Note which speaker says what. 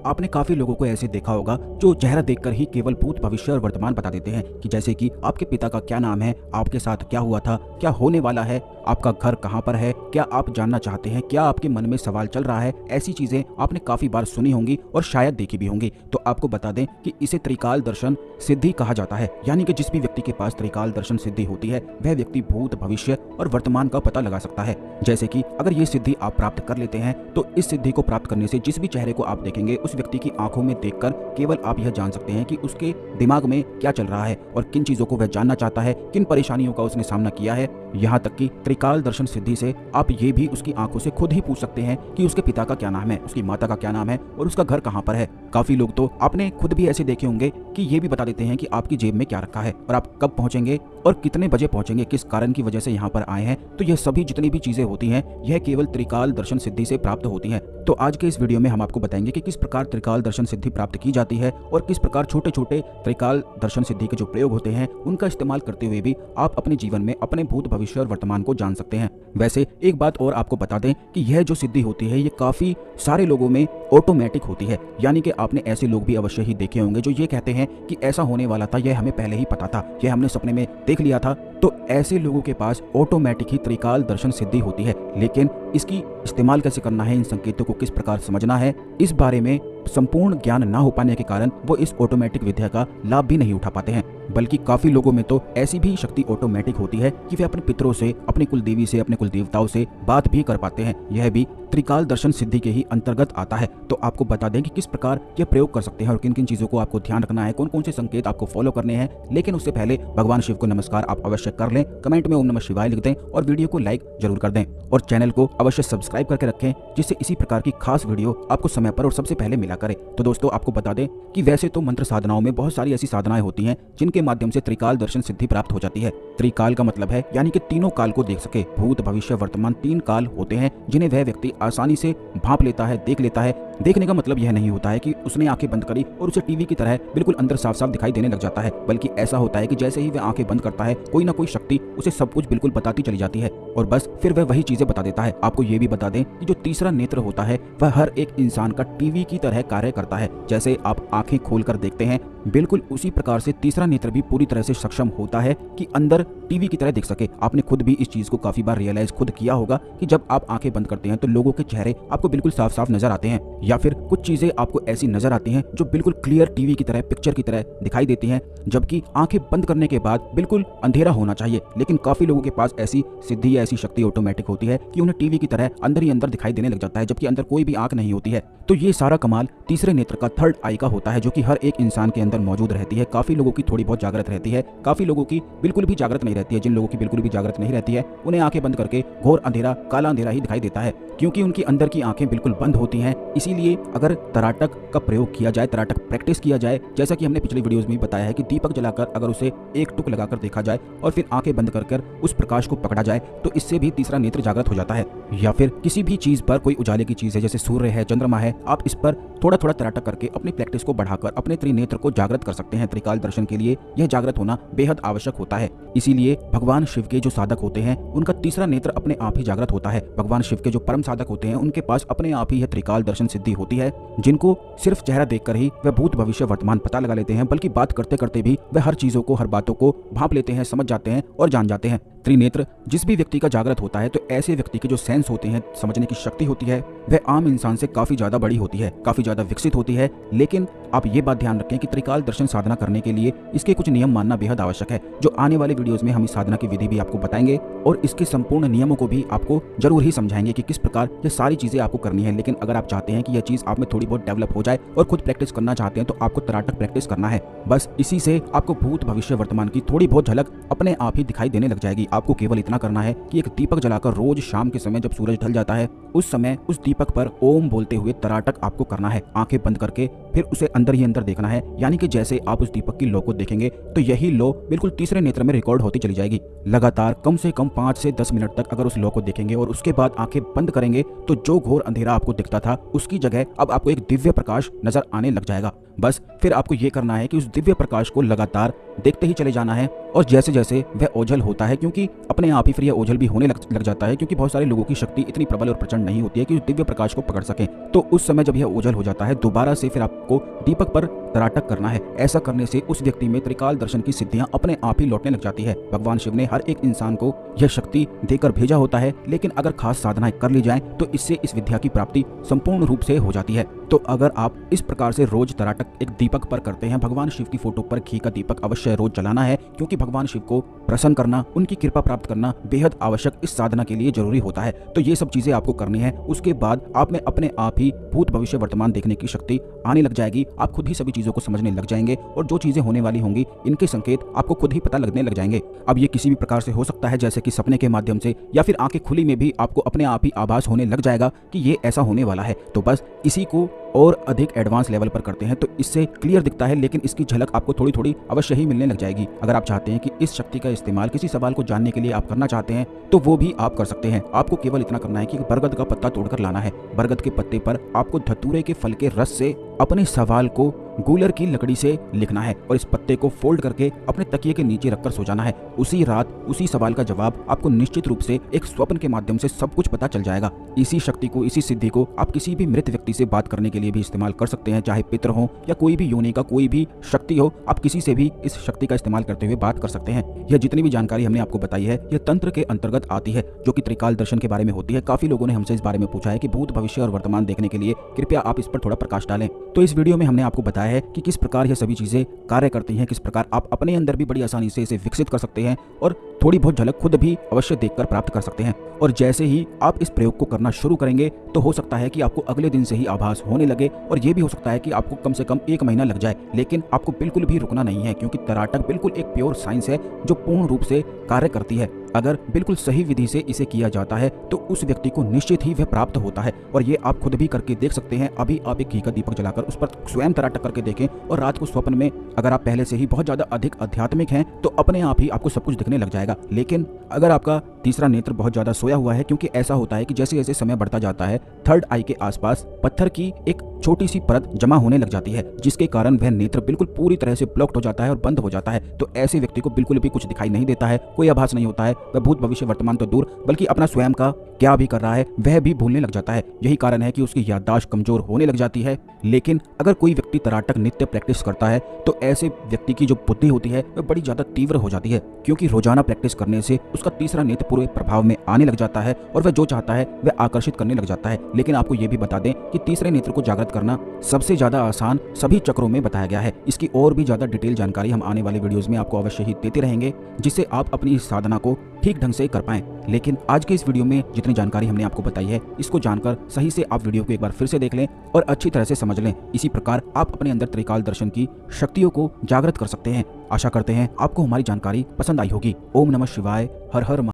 Speaker 1: आपने काफी लोगों को ऐसे देखा होगा जो चेहरा देखकर ही केवल भूत, भविष्य और वर्तमान बता देते हैं कि जैसे कि आपके पिता का क्या नाम है, आपके साथ क्या हुआ था, क्या होने वाला है, आपका घर कहाँ पर है, क्या आप जानना चाहते हैं, क्या आपके मन में सवाल चल रहा है। ऐसी चीजें आपने काफी बार सुनी होंगी और शायद देखी भी होंगी। तो आपको बता दें कि इसे त्रिकाल दर्शन सिद्धि कहा जाता है, यानी कि जिस भी व्यक्ति के पास त्रिकाल दर्शन सिद्धि होती है वह व्यक्ति भूत, भविष्य और वर्तमान का पता लगा सकता है। जैसे कि अगर ये सिद्धि आप प्राप्त कर लेते हैं तो इस सिद्धि को प्राप्त करने से जिस भी चेहरे को आप देखेंगे उस व्यक्ति की आंखों में देखकर केवल आप यह जान सकते हैं कि उसके दिमाग में क्या चल रहा है और किन चीजों को वह जानना चाहता है, किन परेशानियों का उसने सामना किया है। यहाँ तक कि त्रिकाल दर्शन सिद्धि से आप ये भी उसकी आंखों से खुद ही पूछ सकते हैं कि उसके पिता का क्या नाम है, उसकी माता का क्या नाम है और उसका घर कहाँ पर है। काफी लोग तो आपने खुद भी ऐसे देखे होंगे कि ये भी बता देते हैं कि आपकी जेब में क्या रखा है और आप कब पहुंचेंगे और कितने बजे पहुंचेंगे, किस कारण की वजह से यहाँ पर आए हैं। तो यह सभी जितनी भी चीजें होती हैं यह केवल त्रिकाल दर्शन सिद्धि से प्राप्त होती हैं। तो आज के इस वीडियो में हम आपको बताएंगे कि किस प्रकार त्रिकाल दर्शन सिद्धि प्राप्त की जाती है और किस प्रकार छोटे छोटे त्रिकाल दर्शन सिद्धि के जो प्रयोग होते हैं उनका इस्तेमाल करते हुए भी आप अपने जीवन में अपने भूत, भविष्य और वर्तमान को जान सकते हैं। वैसे एक बात और आपको बता दें कि यह जो सिद्धि होती है ये काफी सारे लोगों में ऑटोमेटिक होती है, यानी कि आपने ऐसे लोग भी अवश्य ही देखे होंगे जो ये कहते हैं कि ऐसा होने वाला था, यह हमें पहले ही पता था, यह हमने सपने में देख लिया था। तो ऐसे लोगों के पास ऑटोमेटिक ही त्रिकाल दर्शन सिद्धि होती है, लेकिन इसकी इस्तेमाल कैसे करना है, इन संकेतों को किस प्रकार समझना है, इस बारे में संपूर्ण ज्ञान ना हो पाने के कारण वो इस ऑटोमेटिक विद्या का लाभ भी नहीं उठा पाते हैं। बल्कि काफी लोगों में तो ऐसी भी शक्ति ऑटोमेटिक होती है कि वे अपने पितरों से, अपनी कुल देवी से, अपने कुल देवताओं से बात भी कर पाते हैं। यह भी त्रिकाल दर्शन सिद्धि के ही अंतर्गत आता है। तो आपको बता दें कि किस प्रकार यह प्रयोग कर सकते हैं और किन किन चीजों को आपको ध्यान रखना है, कौन कौन से संकेत आपको फॉलो करने हैं। लेकिन उससे पहले भगवान शिव को नमस्कार आप अवश्य कर लें, कमेंट में ओम नमः शिवाय लिख दें और वीडियो को लाइक जरूर कर दें और चैनल को अवश्य सब्सक्राइब करके रखें जिससे इसी प्रकार की खास वीडियो आपको समय पर और सबसे पहले मिला करे। तो दोस्तों आपको बता दें कि वैसे तो मंत्र साधनाओं में बहुत सारी ऐसी साधनाएं होती हैं जिनके माध्यम से त्रिकाल दर्शन सिद्धि प्राप्त हो जाती है। त्रिकाल का मतलब है यानी कि तीनों काल को देख सके। भूत, भविष्य, वर्तमान तीन काल होते हैं जिन्हें वह व्यक्ति आसानी से भांप लेता है, देख लेता है। देखने का मतलब यह नहीं होता है कि उसने आंखें बंद करी और उसे टीवी की तरह बिल्कुल अंदर साफ साफ दिखाई देने लग जाता है, बल्कि ऐसा होता है कि जैसे ही वह आंखें बंद करता है कोई ना कोई शक्ति उसे सब कुछ बिल्कुल बताती चली जाती है और बस फिर वह वही चीजें बता देता है। आपको ये भी बता दें कि जो तीसरा नेत्र होता है वह हर एक इंसान का टीवी की तरह कार्य करता है। जैसे आप आंखें खोलकर देखते हैं बिल्कुल उसी प्रकार से तीसरा नेत्र भी पूरी तरह से सक्षम होता है कि अंदर टीवी की तरह दिख सके। आपने खुद भी इस चीज को काफी बार रियलाइज खुद किया होगा कि जब आप आंखें बंद करते हैं तो लोगों के चेहरे आपको बिल्कुल साफ साफ नजर आते हैं, या फिर कुछ चीजें आपको ऐसी नजर आती हैं जो बिल्कुल क्लियर टीवी की तरह, पिक्चर की तरह दिखाई देती हैं, जबकि आंखें बंद करने के बाद बिल्कुल अंधेरा होना चाहिए। लेकिन काफी लोगों के पास ऐसी सिद्धि या ऐसी शक्ति ऑटोमेटिक होती है कि उन्हें टीवी की तरह अंदर ही अंदर दिखाई देने लग जाता है, जबकि अंदर कोई भी आंख नहीं होती है। तो ये सारा कमाल तीसरे नेत्र का, थर्ड आई का होता है, जो कि हर एक इंसान के अंदर मौजूद रहती है। काफी लोगों की थोड़ी बहुत जागृत रहती है, काफी लोगों की बिल्कुल भी जागृत नहीं रहती है। जिन लोगों की बिल्कुल भी जागृत नहीं रहती है उन्हें आंखें बंद करके घोर अंधेरा, काला अंधेरा ही दिखाई देता है, क्योंकि उनकी अंदर की आंखें बिल्कुल बंद होती हैं। इसीलिए अगर तराटक का प्रयोग किया जाए, तराटक प्रैक्टिस किया जाए, जैसा कि हमने पिछले वीडियोस में बताया है कि दीपक जलाकर अगर उसे एक टुक लगाकर देखा जाए और फिर आंखें बंद कर उस प्रकाश को पकड़ा जाए तो इससे भी तीसरा नेत्र जागृत हो जाता है। या फिर किसी भी चीज पर, कोई उजाले की चीज है जैसे सूर्य है, चंद्रमा है, आप इस पर थोड़ा थोड़ा तराटक करके अपनी प्रैक्टिस को बढ़ाकर अपने त्रिनेत्र को जागृत कर सकते हैं। त्रिकाल दर्शन के लिए यह जागृत होना बेहद आवश्यक होता है। इसीलिए भगवान शिव के जो साधक होते हैं उनका तीसरा नेत्र अपने आप ही जागृत होता है। भगवान शिव के जो परम साधक होते हैं उनके पास अपने आप ही यह त्रिकाल दर्शन सिद्धि होती है, जिनको सिर्फ चेहरा देखकर ही वह भूत, भविष्य, वर्तमान पता लगा लेते हैं, बल्कि बात करते करते भी वह हर चीजों को, हर बातों को भांप लेते हैं, समझ जाते हैं और जान जाते हैं। त्रिनेत्र जिस भी व्यक्ति का जागृत होता है तो ऐसे व्यक्ति के जो सेंस होते हैं, समझने की शक्ति होती है, वह आम इंसान से काफी ज्यादा बड़ी होती है, काफी ज्यादा विकसित होती है। लेकिन आप ये बात ध्यान रखें कि त्रिकाल दर्शन साधना करने के लिए इसके कुछ नियम मानना बेहद आवश्यक है, जो आने वाले वीडियोस में हम इस साधना की विधि भी आपको बताएंगे और इसके संपूर्ण नियमों को भी आपको जरूर ही समझाएंगे कि किस प्रकार ये सारी चीजें आपको करनी है। लेकिन अगर आप चाहते हैं कि यह चीज आप में थोड़ी बहुत डेवलप हो जाए और खुद प्रैक्टिस करना चाहते हैं तो आपको तराटक प्रैक्टिस करना है। बस इसी से आपको भूत, भविष्य, वर्तमान की थोड़ी बहुत झलक अपने आप ही दिखाई देने लग जाएगी। आपको केवल इतना करना है कि एक दीपक जलाकर रोज शाम के समय जब सूरज ढल जाता है उस समय उस दीपक पर ओम बोलते हुए तराटक आपको करना है, आंखें बंद करके। फिर उसे अंदर ही अंदर देखना है, यानी कि जैसे आप उस दीपक की लौ को देखेंगे तो यही लौ बिल्कुल तीसरे नेत्र में रिकॉर्ड होती चली जाएगी। लगातार कम से कम 5 से 10 मिनट तक अगर उस लौ को देखेंगे और उसके बाद आंखें बंद करेंगे तो जो घोर अंधेरा आपको दिखता था उसकी जगह अब आपको एक दिव्य प्रकाश नजर आने लग जाएगा। बस फिर आपको ये करना है कि उस दिव्य प्रकाश को लगातार देखते ही चले जाना है और जैसे जैसे वह ओझल होता है, क्योंकि अपने आप ही फिर यह ओझल भी होने लग जाता है, क्योंकि बहुत सारे लोगों की शक्ति इतनी प्रबल और प्रचंड नहीं होती है कि उस दिव्य प्रकाश को पकड़ सकें। तो उस समय जब यह ओझल हो जाता है दोबारा से फिर आपको दीपक पर तराटक करना है। ऐसा करने से उस व्यक्ति में त्रिकाल दर्शन की सिद्धियां अपने आप ही लौटने लग जाती है। भगवान शिव ने हर एक इंसान को यह शक्ति देकर भेजा होता है, लेकिन अगर खास साधनाएं कर ली जाएं तो इससे इस विद्या की प्राप्ति संपूर्ण रूप से हो जाती है। तो अगर आप इस प्रकार से रोज तराटक एक दीपक पर करते हैं, भगवान शिव की फोटो पर घी का दीपक अवश्य रोज जलाना है, क्योंकि भगवान शिव को प्रसन्न करना, उनकी कृपा प्राप्त करना बेहद आवश्यक इस साधना के लिए जरूरी होता है। तो ये सब चीजें आपको करनी है। उसके बाद आप में अपने आप ही भूत भविष्य वर्तमान देखने की शक्ति आने लग जाएगी। आप खुद ही सभी चीजों को समझने लग जाएंगे और जो चीजें होने वाली होंगी इनके संकेत आपको खुद ही पता लगने लग जाएंगे। अब ये किसी भी प्रकार से हो सकता है, जैसे कि सपने के माध्यम से या फिर आंखें खुली में भी आपको अपने आप ही आभास होने लग जाएगा कि ये ऐसा होने वाला है। तो बस इसी को और अधिक एडवांस लेवल पर करते हैं तो इससे क्लियर दिखता है, लेकिन इसकी झलक आपको थोड़ी थोड़ी अवश्य ही मिलने लग जाएगी। अगर आप चाहते हैं कि इस शक्ति का इस्तेमाल किसी सवाल को जानने के लिए आप करना चाहते हैं तो वो भी आप कर सकते हैं। आपको केवल इतना करना है कि बरगद का पत्ता तोड़कर लाना है। बरगद के पत्ते पर आपको धतूरे के फल के रस से अपने सवाल को गूलर की लकड़ी से लिखना है और इस पत्ते को फोल्ड करके अपने तकिए के नीचे रखकर सो जाना है। उसी रात उसी सवाल का जवाब आपको निश्चित रूप से एक स्वप्न के माध्यम से सब कुछ पता चल जाएगा। इसी शक्ति को, इसी सिद्धि को आप किसी भी मृत व्यक्ति से बात करने के लिए भी इस्तेमाल कर सकते हैं, चाहे पितर हो या कोई भी योनि का कोई भी शक्ति हो। आप किसी से भी इस शक्ति का इस्तेमाल करते हुए बात कर सकते हैं। यह जितनी भी जानकारी हमने आपको बताई है यह तंत्र के अंतर्गत आती है, जो कि त्रिकाल दर्शन के बारे में होती है। काफी लोगों ने हमसे इस बारे में पूछा है कि भूत भविष्य और वर्तमान देखने के लिए कृपया आप इस पर थोड़ा प्रकाश डालें। तो इस वीडियो में हमने आपको बताया है कि किस प्रकार यह सभी चीजें कार्य करती हैं, किस प्रकार आप अपने अंदर भी बड़ी आसानी से इसे विकसित कर सकते हैं और थोड़ी बहुत झलक खुद भी अवश्य देखकर प्राप्त कर सकते हैं। और जैसे ही आप इस प्रयोग को करना शुरू करेंगे तो हो सकता है कि आपको अगले दिन से ही आभास होने लगे, और ये भी हो सकता है कि आपको कम से कम 1 महीना लग जाए। लेकिन आपको बिल्कुल भी रुकना नहीं है, क्योंकि तराटक बिल्कुल एक प्योर साइंस है जो पूर्ण रूप से कार्य करती है। अगर बिल्कुल सही विधि से इसे किया जाता है तो उस व्यक्ति को निश्चित ही वह प्राप्त होता है। और ये आप खुद भी करके देख सकते हैं। अभी आप एक घी का दीपक जलाकर उस पर स्वयं तराटक करके देखें और रात को स्वप्न में अगर आप पहले से ही बहुत ज्यादा अधिक आध्यात्मिक हैं तो अपने आप ही आपको सब कुछ दिखने लग जाएगा। लेकिन अगर आपका तीसरा नेत्र बहुत ज्यादा सोया हुआ है, क्योंकि ऐसा होता है कि जैसे जैसे समय बढ़ता जाता है थर्ड आई के आसपास पत्थर की एक छोटी सी परत जमा होने लग जाती है, जिसके कारण वह नेत्र बिल्कुल पूरी तरह से ब्लॉक्ड हो जाता है और बंद हो जाता है। तो ऐसे व्यक्ति को बिल्कुल भी कुछ दिखाई नहीं देता है, कोई आभास नहीं होता है। वह भूत भविष्य वर्तमान तो दूर बल्कि अपना स्वयं का क्या भी कर रहा है वह भी भूलने लग जाता है। यही कारण है कि उसकी याददाश्त कमजोर होने लग जाती है। लेकिन अगर कोई व्यक्ति तराटक नित्य प्रैक्टिस करता है तो ऐसे व्यक्ति की जो बुद्धि होती है वह बड़ी ज्यादा तीव्र हो जाती है, क्योंकि रोजाना प्रैक्टिस करने से उसका तीसरा नेत्र पूरे प्रभाव में आने लग जाता है और वह जो चाहता है वह आकर्षित करने लग जाता है। लेकिन आपको यह भी बता दें कि तीसरे नेत्र को जागृत करना सबसे ज्यादा आसान सभी चक्रों में बताया गया है। इसकी और भी ज्यादा डिटेल जानकारी हम आने वाले वीडियोस में आपको अवश्य ही देते रहेंगे, जिससे आप अपनी इस साधना को ठीक ढंग से कर पाएं। लेकिन आज के इस वीडियो में जितनी जानकारी हमने आपको बताई है इसको जानकर सही से आप वीडियो को एक बार फिर से देख लें और अच्छी तरह से समझ लें। इसी प्रकार आप अपने अंदर त्रिकाल दर्शन की शक्तियों को जागृत कर सकते हैं। आशा करते हैं आपको हमारी जानकारी पसंद आई होगी। ओम नमः शिवाय। हर हर